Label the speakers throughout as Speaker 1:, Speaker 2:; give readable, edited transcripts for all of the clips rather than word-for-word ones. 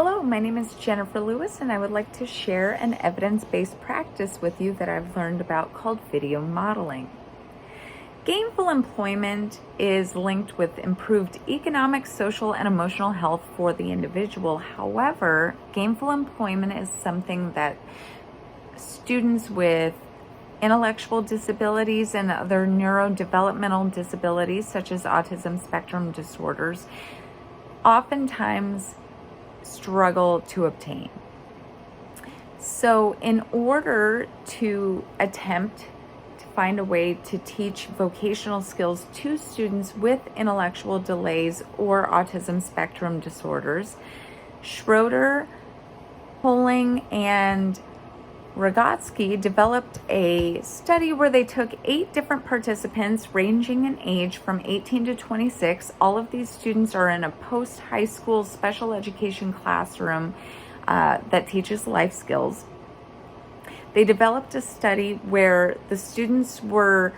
Speaker 1: Hello, my name is Jennifer Lewis, and I would like to share an evidence-based practice with you that I've learned about called video modeling. Gainful employment is linked with improved economic, social, and emotional health for the individual. However, gainful employment is something that students with intellectual disabilities and other neurodevelopmental disabilities, such as autism spectrum disorders, oftentimes struggle to obtain. So in order to attempt to find a way to teach vocational skills to students with intellectual delays or autism spectrum disorders, Schroeder, Poling, and Rogotsky developed a study where they took 8 different participants ranging in age from 18 to 26. All of these students are in a post-high school special education classroom that teaches life skills. They developed a study where the students were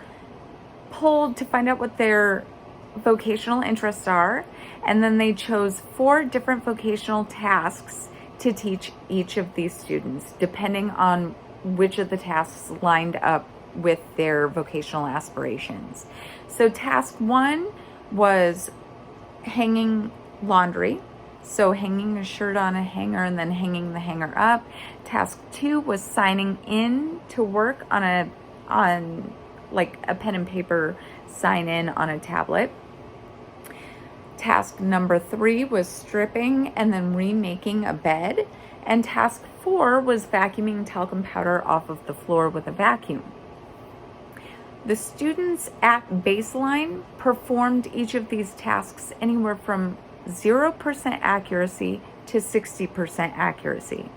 Speaker 1: polled to find out what their vocational interests are, and then they chose 4 different vocational tasks to teach each of these students, depending on which of the tasks lined up with their vocational aspirations. So task 1 was hanging laundry, so hanging a shirt on a hanger and then hanging the hanger up. Task 2 was signing in to work on like a pen and paper sign in on a tablet. Task number 3 was stripping and then remaking a bed. And task 4 was vacuuming talcum powder off of the floor with a vacuum. The students at baseline performed each of these tasks anywhere from 0% accuracy to 60% accuracy.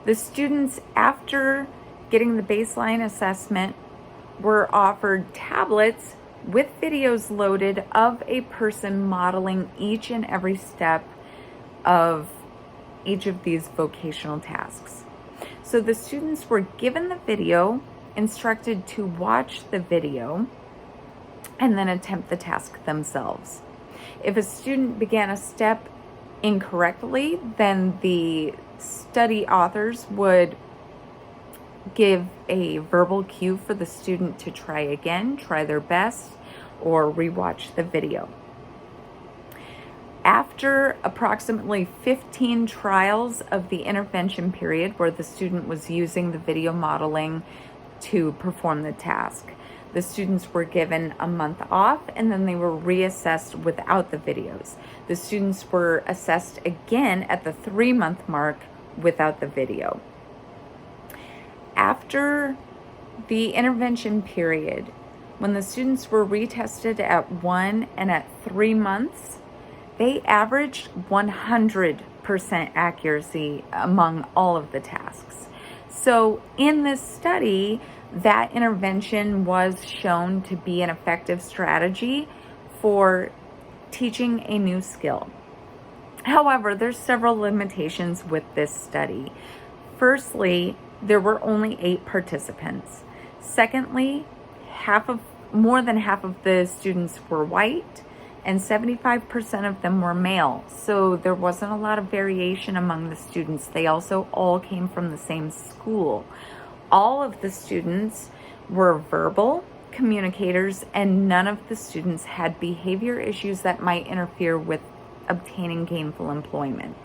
Speaker 1: The students, after getting the baseline assessment, were offered tablets with videos loaded of a person modeling each and every step of each of these vocational tasks. So the students were given the video, instructed to watch the video, and then attempt the task themselves. If a student began a step incorrectly, then the study authors would give a verbal cue for the student to try again, try their best, or rewatch the video. After approximately 15 trials of the intervention period where the student was using the video modeling to perform the task, the students were given a month off and then they were reassessed without the videos. The students were assessed again at the 3-month mark without the video. After the intervention period, when the students were retested at 1 and at 3 months, they averaged 100% accuracy among all of the tasks. So in this study, that intervention was shown to be an effective strategy for teaching a new skill. However, there's several limitations with this study. Firstly, there were only 8 participants. Secondly, more than half of the students were white, and 75% of them were male. So there wasn't a lot of variation among the students. They also all came from the same school. All of the students were verbal communicators, and none of the students had behavior issues that might interfere with obtaining gainful employment.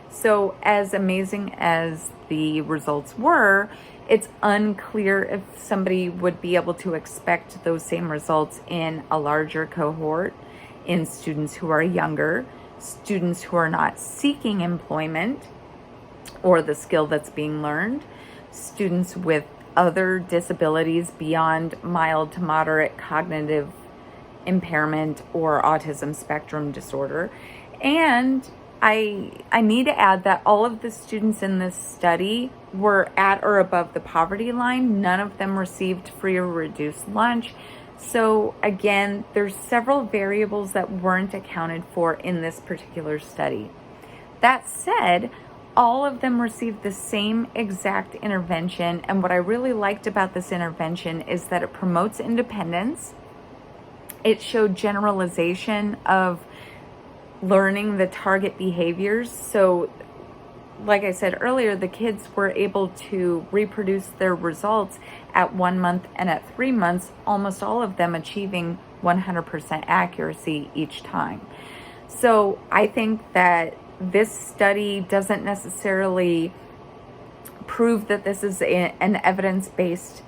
Speaker 1: So as amazing as the results were, it's unclear if somebody would be able to expect those same results in a larger cohort, in students who are younger, students who are not seeking employment or the skill that's being learned, students with other disabilities beyond mild to moderate cognitive impairment or autism spectrum disorder. And I need to add that all of the students in this study were at or above the poverty line. None of them received free or reduced lunch. So again, there's several variables that weren't accounted for in this particular study. That said, all of them received the same exact intervention, and what I really liked about this intervention is that it promotes independence. It showed generalization of learning the target behaviors. So like I said earlier, the kids were able to reproduce their results at 1 month and at 3 months, almost all of them achieving 100% accuracy each time. So I think that this study doesn't necessarily prove that this is an evidence-based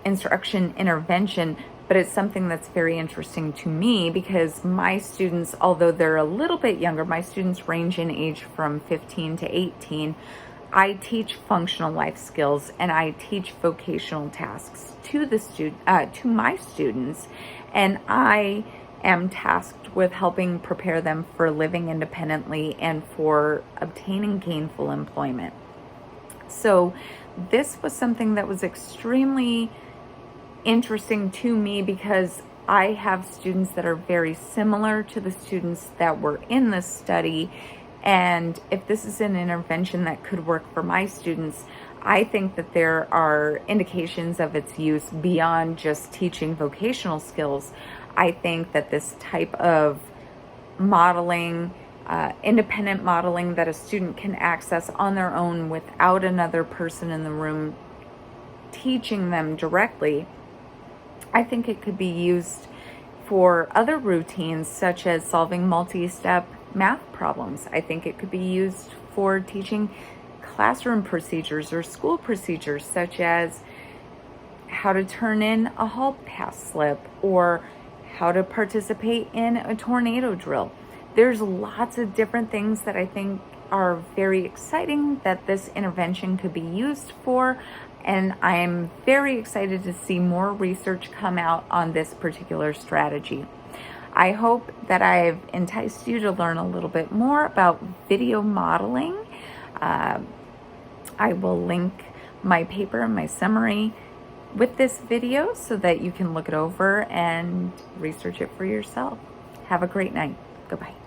Speaker 1: instruction intervention, but it's something that's very interesting to me because my students, although they're a little bit younger, my students range in age from 15 to 18, I teach functional life skills and I teach vocational tasks to my students, and I am tasked with helping prepare them for living independently and for obtaining gainful employment. So this was something that was extremely interesting to me because I have students that are very similar to the students that were in this study. And if this is an intervention that could work for my students, I think that there are indications of its use beyond just teaching vocational skills. I think that this type of modeling, independent modeling that a student can access on their own without another person in the room teaching them directly, I think it could be used for other routines such as solving multi-step math problems. I think it could be used for teaching classroom procedures or school procedures such as how to turn in a hall pass slip or how to participate in a tornado drill. There's lots of different things that I think are very exciting that this intervention could be used for, and I'm very excited to see more research come out on this particular strategy. I hope that I've enticed you to learn a little bit more about video modeling. I will link my paper and my summary with this video so that you can look it over and research it for yourself. Have a great night. Goodbye.